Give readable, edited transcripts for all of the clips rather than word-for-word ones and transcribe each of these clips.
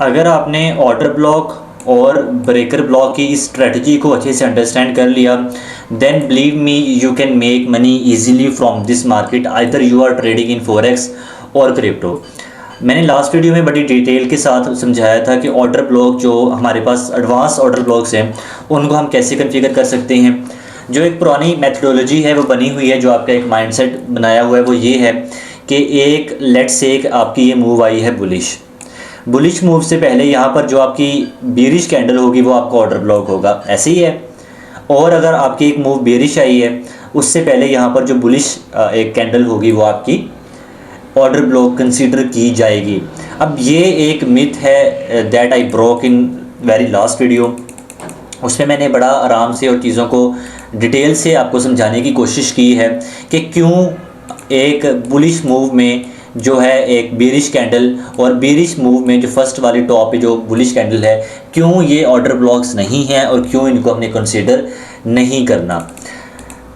अगर आपने order block और ब्रेकर ब्लॉक की इस स्ट्रेटजी को अच्छे से अंडरस्टैंड कर लिया, then believe me you can make money easily from this market, either you are trading in forex और क्रिप्टो। मैंने लास्ट वीडियो में बड़ी डिटेल के साथ समझाया था कि ऑर्डर ब्लॉक जो हमारे पास एडवांस ऑर्डर ब्लॉक्स हैं उनको हम कैसे कॉन्फ़िगर कर सकते हैं। जो एक पुरानी मेथडोलॉजी है वो बनी हुई है, जो आपका एक माइंडसेट बनाया हुआ है, वो ये है कि एक लेट्स से एक आपकी ये मूव आई है बुलिश मूव से पहले यहाँ पर जो आपकी बेरिश कैंडल होगी वो आपका ऑर्डर ब्लॉक होगा, ऐसे ही है। और अगर आपकी एक मूव बेरिश आई है उससे पहले यहाँ पर जो बुलिश एक कैंडल होगी वो आपकी ऑर्डर ब्लॉक कंसीडर की जाएगी। अब ये एक मिथ है that I broke in very last video. उसमें मैंने बड़ा आराम से और चीज़ों को डिटेल से आपको समझाने की कोशिश की है कि क्यों एक बुलिश मूव में जो है एक बेरिश कैंडल और बेरिश मूव में जो फर्स्ट वाली टॉप पे जो बुलिश कैंडल है, क्यों ये ऑर्डर ब्लॉक्स नहीं हैं और क्यों इनको हमने कंसीडर नहीं करना।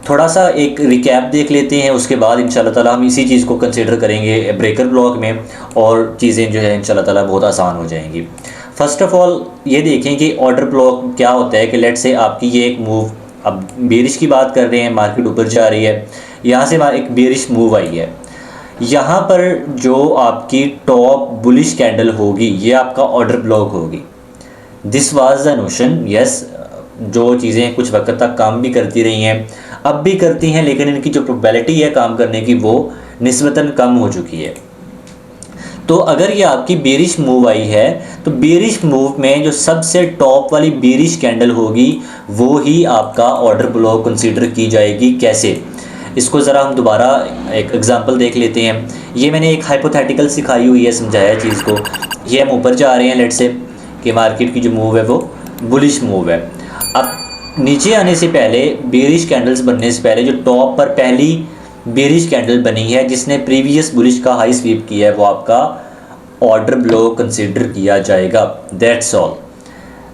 थोड़ा सा एक रिकैप देख लेते हैं, उसके बाद इंशाल्लाह ताला हम इसी चीज़ को कंसीडर करेंगे ब्रेकर ब्लॉक में और चीज़ें जो है इंशाल्लाह ताला बहुत आसान हो जाएंगी। फ़र्स्ट ऑफ़ ऑल ये देखें कि ऑर्डर ब्लॉक क्या होता है। कि लेट से आपकी ये एक मूव, अब बेरिश की बात कर रहे हैं, मार्केट ऊपर जा रही है, यहाँ से एक बेरिश मूव आई है, यहाँ पर जो आपकी टॉप बुलिश कैंडल होगी ये आपका ऑर्डर ब्लॉक होगी। This was the notion, yes. जो चीज़ें कुछ वक्त तक काम भी करती रही हैं, अब भी करती हैं, लेकिन इनकी जो प्रोबेबिलिटी है काम करने की वो निस्बतन कम हो चुकी है। तो अगर ये आपकी बेरिश मूव आई है तो बेरिश मूव में जो सबसे टॉप वाली बेरिश कैंडल होगी वो ही आपका ऑर्डर ब्लॉक कंसीडर की जाएगी। कैसे, इसको ज़रा हम दोबारा एक एग्जांपल देख लेते हैं। ये मैंने एक हाइपोथेटिकल सिखाई हुई है, समझाया चीज़ को। ये हम ऊपर जा रहे हैं, लेट से कि मार्केट की जो मूव है वो बुलिश मूव है। अब नीचे आने से पहले, बेरिश कैंडल्स बनने से पहले, जो टॉप पर पहली बेरिश कैंडल बनी है जिसने प्रीवियस बुलिश का हाई स्वीप किया है वो आपका ऑर्डर ब्लॉक कंसीडर किया जाएगा। That's all.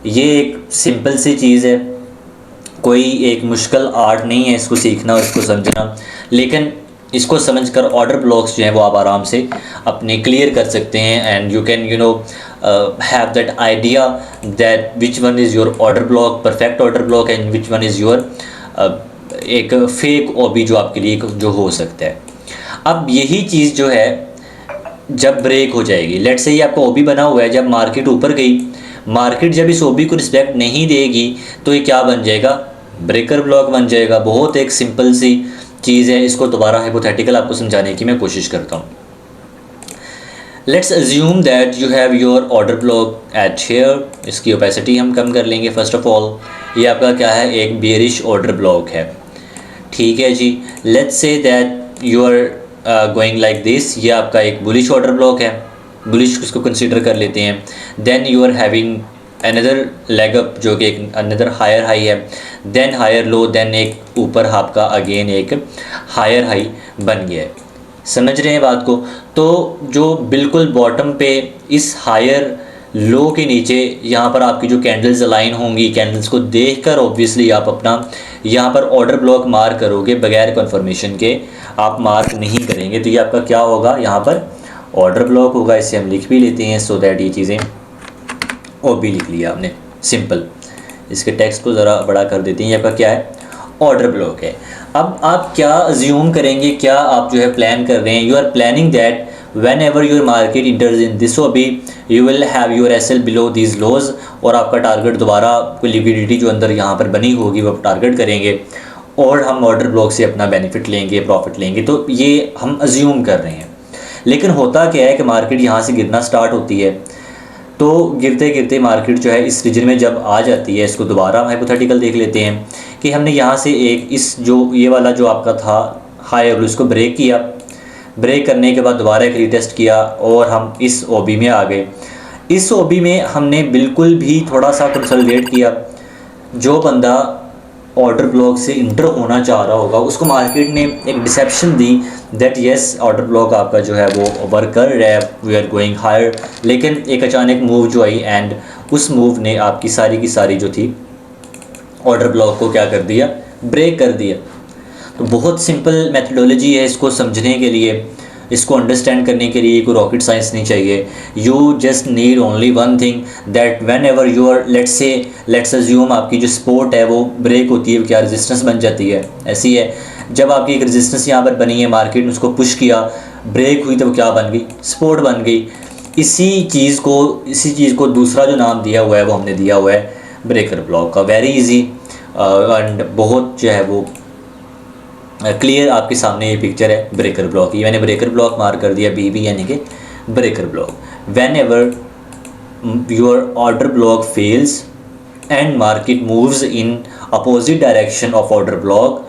ये एक सिंपल सी चीज़ है, कोई एक मुश्किल आर्ट नहीं है इसको सीखना और इसको समझना, लेकिन इसको समझकर ऑर्डर ब्लॉक्स जो हैं वो आप आराम से अपने क्लियर कर सकते हैं। And you can have that idea that which one is your order block, perfect order block, and which one is your एक फेक ओबी जो आपके लिए जो हो सकता है। अब यही चीज़ जो है जब ब्रेक हो जाएगी, लेट्स से ये आपका ओबी बना हुआ है, जब मार्केट ऊपर गई, मार्केट जब इस ओबी को रिस्पेक्ट नहीं देगी तो ये क्या बन जाएगा, ब्रेकर ब्लॉक बन जाएगा। बहुत एक सिंपल सी चीज़ है, इसको दोबारा हाइपोथेटिकल आपको समझाने की मैं कोशिश करता हूँ। Let's assume that you have your order block at here. इसकी ओपेसिटी हम कम कर लेंगे। फर्स्ट ऑफ ऑल ये आपका क्या है, एक बेरिश ऑर्डर ब्लॉक है, ठीक है जी। Let's say that you are going like this, ये आपका एक बुलिश ऑर्डर ब्लॉक है, बुलिश इसको कंसीडर कर लेते हैं। Then you are having another leg up जो कि एक अनदर हायर हाई है, देन हायर लो, देन एक ऊपर आपका अगेन एक हायर हाई बन गया है। समझ रहे हैं बात को? तो जो बिल्कुल बॉटम पे इस हायर लो के नीचे यहाँ पर आपकी जो कैंडल्स अलाइन होंगी, कैंडल्स को देखकर ऑब्वियसली आप अपना यहाँ पर ऑर्डर ब्लॉक मार्क करोगे, बगैर कन्फर्मेशन के आप मार्क नहीं करेंगे। तो ये आपका क्या होगा, यहाँ पर ऑर्डर ब्लॉक होगा। इसे हम लिख भी लेते हैं सो दैट ये चीज़ें ओ भी लिख लिया आपने, सिंपल। इसके टेक्स्ट को ज़रा बड़ा कर देते हैं। ये आपका क्या है, ऑर्डर ब्लॉक है। अब आप क्या अज्यूम करेंगे, क्या आप जो है प्लान कर रहे हैं, you are planning that whenever your market enters in this OB you will have your SL below these lows, और आपका टारगेट दोबारा कोई लिक्विडिटी जो अंदर यहाँ पर बनी होगी वो टारगेट करेंगे और हम ऑर्डर ब्लॉक से अपना बेनिफिट लेंगे, प्रॉफिट लेंगे। तो ये हम अज्यूम कर रहे हैं। लेकिन होता क्या है कि मार्केट यहाँ से गिरना स्टार्ट होती है, तो गिरते गिरते मार्केट जो है इस रीजन में जब आ जाती है, इसको दोबारा हम हाइपोथेटिकल देख लेते हैं कि हमने यहाँ से एक इस जो ये वाला जो आपका था हायर, इसको ब्रेक किया, ब्रेक करने के बाद दोबारा एक रीटेस्ट किया और हम इस ओबी में आ गए। इस ओबी में हमने बिल्कुल भी थोड़ा सा कंसोलिडेट किया। जो बंदा ऑर्डर ब्लॉक से इंटर होना चाह रहा होगा उसको मार्केट ने एक डिसेप्शन दी दैट येस ऑर्डर ब्लॉक आपका जो है वो वर्क कर रहा है, वी आर गोइंग हायर। लेकिन एक अचानक मूव जो आई एंड उस मूव ने आपकी सारी की सारी जो थी ऑर्डर ब्लॉक को क्या कर दिया, ब्रेक कर दिया। तो बहुत सिंपल मेथडोलॉजी है इसको समझने के लिए। इसको अंडरस्टैंड करने के लिए कोई रॉकेट साइंस नहीं चाहिए। You just need only one thing, that whenever you are let's assume आपकी जो सपोर्ट है वो ब्रेक होती है, क्या रेजिस्टेंस बन जाती है। ऐसी है, जब आपकी एक रेजिस्टेंस यहाँ पर बनी है, मार्केट ने उसको पुश किया, ब्रेक हुई, तो वो क्या बन गई, सपोर्ट बन गई। इसी चीज़ को दूसरा जो नाम दिया हुआ है वो हमने दिया हुआ है ब्रेकर ब्लॉक का। वेरी इजी एंड बहुत जो है वो क्लियर आपके सामने ये पिक्चर है ब्रेकर ब्लॉक की। मैंने ब्रेकर ब्लॉक मार्क कर दिया BB, यानी कि breaker block. When ever your order block fails and market moves in opposite direction of order block,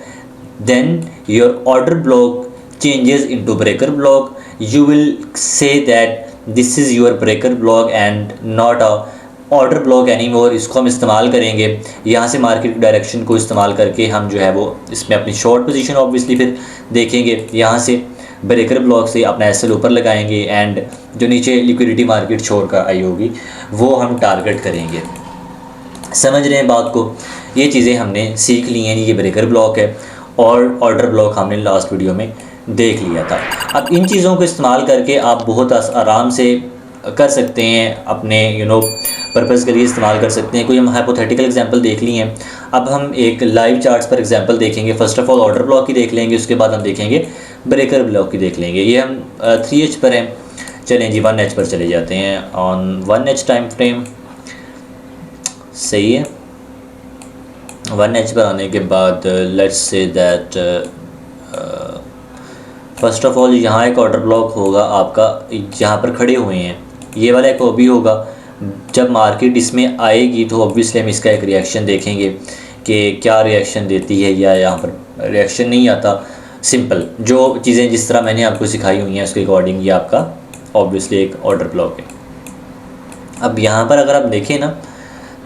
then your order block changes into breaker block. You will say that this is your breaker block and not a order block anymore। इसको हम इस्तेमाल करेंगे यहाँ से market direction को इस्तेमाल करके हम जो है वो इसमें अपनी शॉर्ट पोजीशन ऑब्वियसली फिर देखेंगे। यहाँ से ब्रेकर ब्लॉक से अपना एसएल ऊपर लगाएंगे एंड जो नीचे लिक्विडिटी मार्केट छोड़ कर आई होगी वो हम टारगेट करेंगे। समझ रहे हैं बात को? ये चीज़ें हमने सीख ली हैं। ये ब्रेकर ब्लॉक है और ऑर्डर ब्लॉक हमने लास्ट वीडियो में देख लिया था। अब इन चीज़ों को इस्तेमाल करके आप बहुत आराम से कर सकते हैं, अपने पर्पज़ के लिए इस्तेमाल कर सकते हैं। कोई हम हाइपोथेटिकल एग्जांपल देख लिए हैं, अब हम एक लाइव चार्ट्स पर एग्जांपल देखेंगे। First of all order block की देख लेंगे, उसके बाद हम देखेंगे ब्रेकर ब्लॉक की देख लेंगे। ये हम 3H पर हैं, चलें जी 1H पर चले जाते हैं। ऑन 1H टाइम फ्रेम सही है। 1H पर आने के बाद let's say that first of all यहाँ एक ऑर्डर ब्लॉक होगा आपका, जहाँ पर खड़े हुए हैं, ये वाला एक OB होगा। जब मार्केट इसमें आएगी तो ऑब्वियसली हम इसका एक रिएक्शन देखेंगे कि क्या रिएक्शन देती है, या यहाँ पर रिएक्शन नहीं आता। सिंपल जो चीज़ें जिस तरह मैंने आपको सिखाई हुई हैं उसके अकॉर्डिंग ये आपका ऑब्वियसली एक ऑर्डर ब्लॉक है। अब यहाँ पर अगर आप देखें ना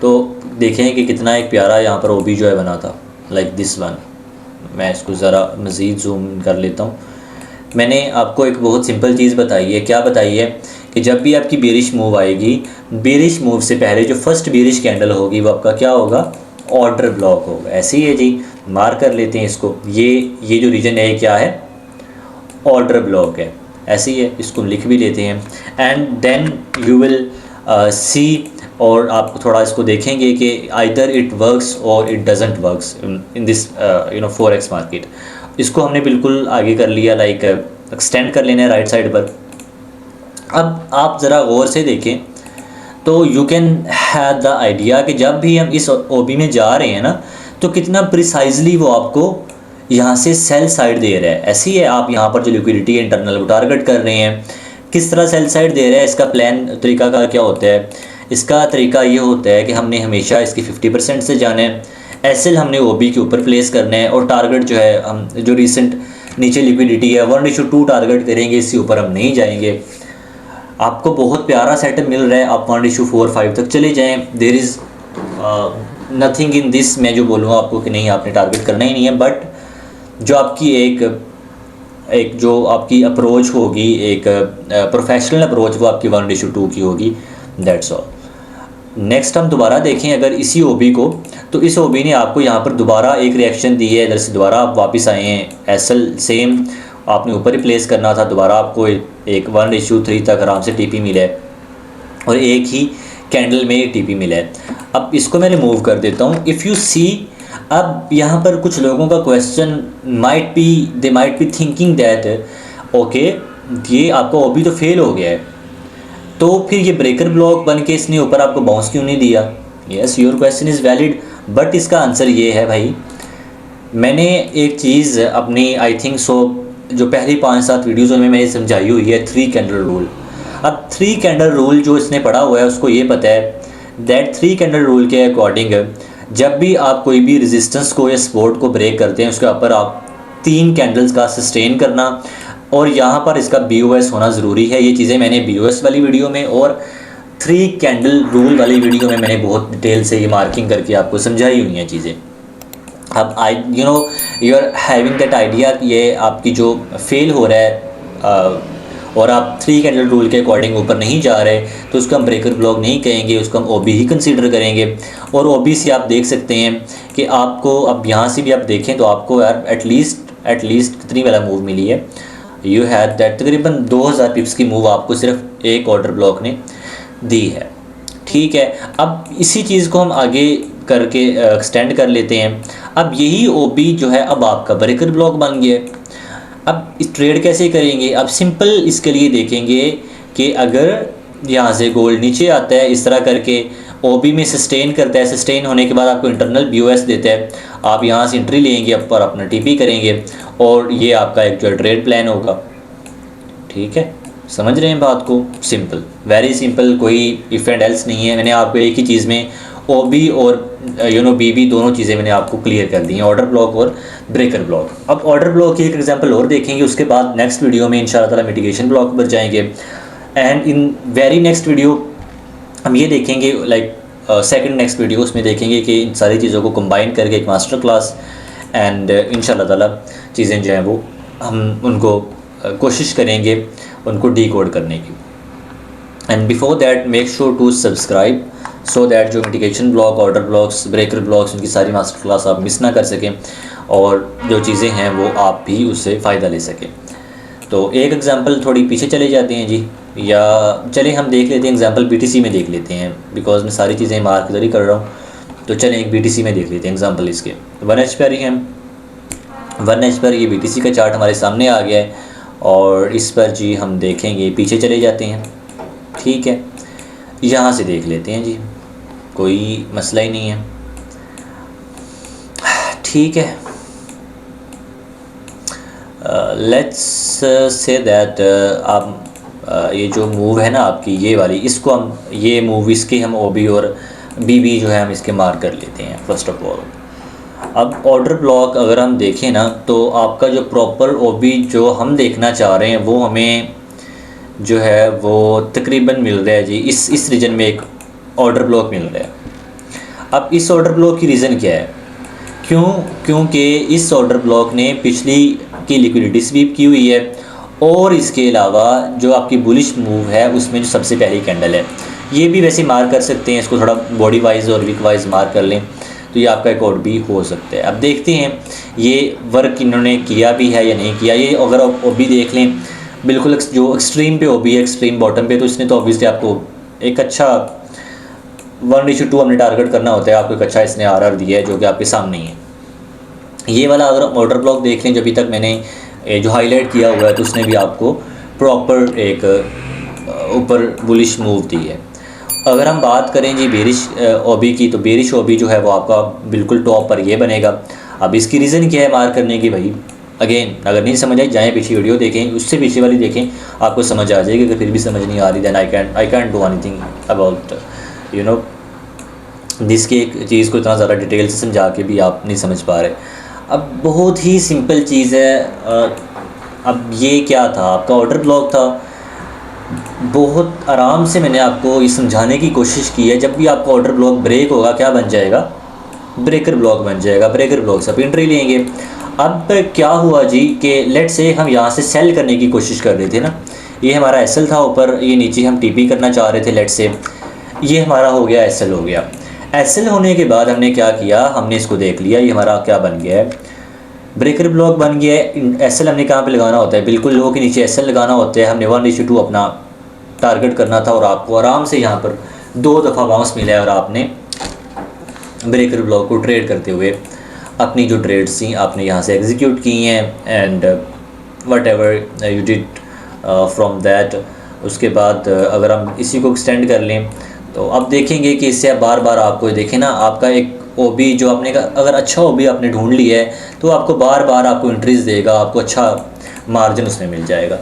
तो देखें कि कितना एक प्यारा यहाँ पर OB जो है बना था, लाइक दिस वन। मैं इसको ज़रा मज़ीद जूम कर लेता हूँ। मैंने आपको एक बहुत सिंपल चीज़ बताई है। क्या बताई है कि जब भी आपकी बेरिश मूव आएगी, बेरिश मूव से पहले जो फर्स्ट बेरिश कैंडल होगी वो आपका क्या होगा, ऑर्डर ब्लॉक होगा। ऐसे ही है जी, मार्क कर लेते हैं इसको। ये जो रीजन है क्या है, ऑर्डर ब्लॉक है। ऐसे ही है, इसको लिख भी लेते हैं। And then you will see, और आप थोड़ा इसको देखेंगे कि आइदर इट वर्क्स और it doesn't works in this forex market. इसको हमने बिल्कुल आगे कर लिया, लाइक एक्सटेंड कर लेना है राइट साइड पर। अब आप ज़रा गौर से देखें तो you can have the idea कि जब भी हम इस OB में जा रहे हैं ना तो कितना प्रिसाइजली वो आपको यहाँ से सेल साइड दे रहा है। ऐसी है, आप यहाँ पर जो लिक्विडिटी है इंटरनल वो टारगेट कर रहे हैं। किस तरह सेल साइड दे रहा है, इसका प्लान तरीका का क्या होता है? इसका तरीका ये होता है कि हमने हमेशा इसकी 50% से जाना है, एसएल हमने OB के ऊपर प्लेस करना है, और टारगेट जो है हम जो रिसेंट नीचे लिक्विडिटी है 1:2 टारगेट करेंगे, इससे ऊपर हम नहीं जाएंगे। आपको बहुत प्यारा सेटअप मिल रहा है, आप 1:4-5 तक चले जाएं। There is nothing in this, मैं जो बोलूँगा आपको कि नहीं आपने टारगेट करना ही नहीं है, बट जो आपकी एक जो आपकी अप्रोच होगी, एक प्रोफेशनल अप्रोच, वो आपकी 1:2 की होगी। That's all. नेक्स्ट हम दोबारा देखें अगर इसी OB को, तो इस OB ने आपको यहाँ पर दोबारा एक रिएक्शन दी है। इधर से दोबारा आप वापस आए हैं, एसएल सेम आपने ऊपर ही प्लेस करना था, दोबारा आपको एक 1:3 तक आराम से TP मिला है और एक ही कैंडल में TP मिला है। अब इसको मैं रिमूव कर देता हूँ। इफ़ यू सी, अब यहाँ पर कुछ लोगों का question they might be thinking that okay ये आपका OB तो फेल हो गया है, तो फिर ये ब्रेकर ब्लॉक बन के इसने ऊपर आपको बाउंस क्यों नहीं दिया? Yes, your question is valid, but इसका आंसर ये है भाई, मैंने एक चीज़ अपनी आई थिंक सो जो पहली 5-7 वीडियोज़ में मैंने समझाई हुई है, 3 कैंडल रूल। अब 3 कैंडल रूल जो इसने पढ़ा हुआ है उसको ये पता है दैट 3 कैंडल रूल के अकॉर्डिंग जब भी आप कोई भी रेजिस्टेंस को या सपोर्ट को ब्रेक करते हैं उसके ऊपर आप 3 कैंडल्स का सस्टेन करना, और यहाँ पर इसका BOS होना ज़रूरी है। ये चीज़ें मैंने BOS वाली वीडियो में और 3 कैंडल रूल वाली वीडियो में मैंने बहुत डिटेल से ये मार्किंग करके आपको समझाई हुई हैं चीज़ें। अब you are having that idea कि ये आपकी जो फेल हो रहा है और आप 3 कैंडल रूल के अकॉर्डिंग ऊपर नहीं जा रहे, तो उसको हम ब्रेकर ब्लॉक नहीं कहेंगे, उसको हम OB ही कंसीडर करेंगे। और OB से आप देख सकते हैं कि आपको अब यहाँ से भी आप देखें तो आपको यार एटलीस्ट कितनी वाला मूव मिली है, यू हैड दैट तकरीबन 2000 पिप्स की मूव आपको सिर्फ एक ऑर्डर ब्लॉक ने दी है। ठीक है, अब इसी चीज़ को हम आगे करके एक्सटेंड कर लेते हैं। अब यही ओबी जो है अब आपका ब्रेकर ब्लॉक बन गया है। अब इस ट्रेड कैसे करेंगे? अब सिंपल इसके लिए देखेंगे कि अगर यहाँ से गोल्ड नीचे आता है इस तरह करके, ओबी में सस्टेन करता है, सस्टेन होने के बाद आपको इंटरनल बीओएस देता है, आप यहाँ से एंट्री लेंगे और अपना टीपी करेंगे और ये आपका एक जो ट्रेड प्लान होगा। ठीक है, समझ रहे हैं बात को? सिंपल, वेरी सिंपल, कोई इफ एंड एल्स नहीं है। मैंने आपको एक ही चीज़ में ओबी और बीबी दोनों चीज़ें मैंने आपको क्लियर कर दी हैं, ऑर्डर ब्लॉक और ब्रेकर ब्लॉक। अब ऑर्डर ब्लॉक की एक एग्जांपल और देखेंगे, उसके बाद नेक्स्ट वीडियो में इंशाल्लाह ताला मिटिगेशन ब्लॉक पर जाएंगे। And in very next video हम ये देखेंगे, लाइक सेकंड नेक्स्ट वीडियो, उसमें देखेंगे कि इन सारी चीज़ों को कंबाइन करके एक मास्टर क्लास, एंड इंशाल्लाह ताला चीज़ें जो हैं वो हम उनको कोशिश करेंगे उनको डीकोड करने की। And before that make sure to subscribe so that जो mitigation block, order blocks, breaker blocks, उनकी सारी मास्टर क्लास आप मिस ना कर सकें और जो चीज़ें हैं वो आप भी उससे फ़ायदा ले सकें। तो एक एग्जांपल थोड़ी पीछे चले जाते हैं जी, या चलें हम देख लेते हैं एग्जांपल बीटीसी में देख लेते हैं, बिकॉज मैं सारी चीज़ें मार्क इधर ही कर रहा हूँ। तो चलें एक बीटीसी में देख लेते हैं एग्जांपल इसके। 1H पर ही हम 1H पर ये बीटीसी का चार्ट हमारे सामने आ गया है और इस पर जी हम देखेंगे, पीछे चले जाते हैं। ठीक है, यहाँ से देख लेते हैं जी, कोई मसला ही नहीं है। ठीक है, लेट्स से दैट आप ये जो मूव है ना आपकी ये वाली, इसको हम ये मूव इसके हम ओबी और बीबी जो है हम इसके मार्क कर लेते हैं फर्स्ट ऑफ ऑल। अब ऑर्डर ब्लॉक अगर हम देखें ना तो आपका जो प्रॉपर ओबी जो हम देखना चाह रहे हैं वो हमें जो है वो तकरीबन मिल रहा है जी, इस रीजन में एक ऑर्डर ब्लॉक मिल रहा है। अब इस ऑर्डर ब्लॉक की रीज़न क्या है? क्योंकि इस ऑर्डर ब्लॉक ने पिछली की लिक्विडिटी स्वीप की हुई है और इसके अलावा जो आपकी बुलिश मूव है उसमें जो सबसे पहली कैंडल है, ये भी वैसे मार्क कर सकते हैं, इसको थोड़ा बॉडी वाइज और वीक वाइज मार्क कर लें तो ये आपका एक और भी हो सकता है। अब देखते हैं ये वर्क इन्होंने किया भी है या नहीं किया। ये अगर आप ओबी देख लें, बिल्कुल जो एक्सट्रीम पे ओबी है, एक्सट्रीम बॉटम पे, तो इसने तो ऑब्वियसली आपको एक अच्छा 1:2 हमने टारगेट करना होता है, आपको एक अच्छा इसने आरआर दिया है जो कि आपके सामने ही है। ये वाला अगर ऑर्डर ब्लॉक देख लें जो अभी तक मैंने जो हाईलाइट किया हुआ है, तो उसने भी आपको प्रॉपर एक ऊपर बुलिश मूव दी है। अगर हम बात करें जी बेरिश ओबी की, तो बेरिश ओबी जो है वो आपका बिल्कुल टॉप पर ये बनेगा। अब इसकी रीज़न क्या है मार्क करने की भाई? अगेन अगर नहीं समझ आई जाएँ पीछे वीडियो देखें, उससे पीछे वाली देखें, आपको समझ आ जाएगी। अगर फिर भी समझ नहीं आ रही then I can do anything about जिसकी एक चीज़ को इतना ज़्यादा डिटेल से समझा के भी आप नहीं समझ पा रहे। अब बहुत ही सिंपल चीज़ है। अब ये क्या था? आपका ऑर्डर ब्लॉक था। बहुत आराम से मैंने आपको ये समझाने की कोशिश की है। जब भी आपका ऑर्डर ब्लॉक ब्रेक होगा क्या बन जाएगा? ब्रेकर ब्लॉक बन जाएगा। ब्रेकर ब्लॉक से आप एंट्री लेंगे। अब क्या हुआ जी कि लेट से हम यहाँ से सेल करने की कोशिश कर रहे थे ना, ये हमारा एसएल था ऊपर, ये नीचे हम टीपी करना चाह रहे थे। लेट से ये हमारा हो गया एसएल हो गया। एसएल होने के बाद हमने क्या किया, हमने इसको देख लिया, ये हमारा क्या बन गया है? ब्रेकर ब्लॉक बन गया है। एसएल हमने कहाँ पे लगाना होता है? बिल्कुल लो के नीचे एसएल लगाना होता है। हमने 1:2 अपना टारगेट करना था और आपको आराम से यहाँ पर 2 दफ़ा बाउंस मिला है और आपने ब्रेकर ब्लॉक को ट्रेड करते हुए अपनी जो ट्रेड्स थी आपने यहाँ से एग्जीक्यूट की हैं। And what ever you did from that. उसके बाद अगर हम इसी को एक्सटेंड कर लें तो अब देखेंगे कि इससे बार बार आपको देखें ना, आपका एक ओबी जो आपने अगर अच्छा ओबी आपने ढूंढ लिया है तो आपको बार बार आपको इंट्रीज देगा, आपको अच्छा मार्जिन उसमें मिल जाएगा।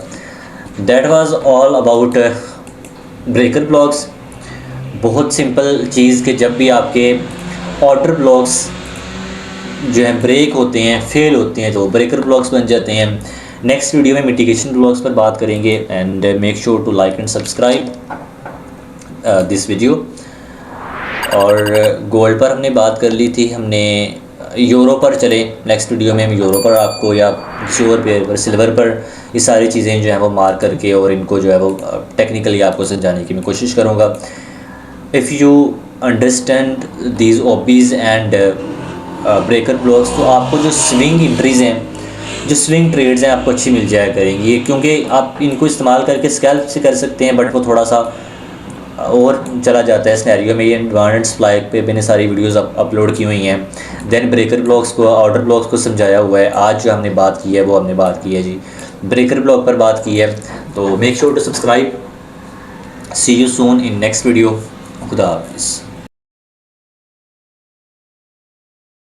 That was all about breaker blocks. बहुत सिंपल चीज़ कि जब भी आपके ऑर्डर ब्लॉक्स जो है ब्रेक होते हैं, फेल होते हैं, तो ब्रेकर ब्लॉक्स बन जाते हैं। नेक्स्ट वीडियो में मिटिगेशन ब्लॉक्स पर बात करेंगे। And make sure to like and subscribe this video. और गोल्ड पर हमने बात कर ली थी, हमने यूरो पर चले। नेक्स्ट वीडियो में हम यूरो पर आपको या किसी और पेयर पर, सिल्वर पर, ये सारी चीज़ें जो है वो मार्क करके और इनको जो है वो टेक्निकली आपको समझाने की मैं कोशिश करूँगा। If you understand these obese and breaker blocks, तो आपको जो स्विंग इंट्रीज़ हैं जो स्विंग ट्रेड्स हैं आपको अच्छी मिल जाया करेंगी, क्योंकि आप इनको इस्तेमाल करके स्कैल्प से कर सकते हैं, बट वो थोड़ा सा और चला जाता है सिनेरियो में। ये एडवांस फ्लाई पे मैंने सारी वीडियोस अपलोड की हुई हैं। देन ब्रेकर ब्लॉक्स को, ऑर्डर ब्लॉक्स को समझाया हुआ है। आज जो हमने बात की है वो हमने बात की है जी ब्रेकर ब्लॉक पर बात की है। तो make sure to subscribe. See you soon in next video. खुदा हाफिज़।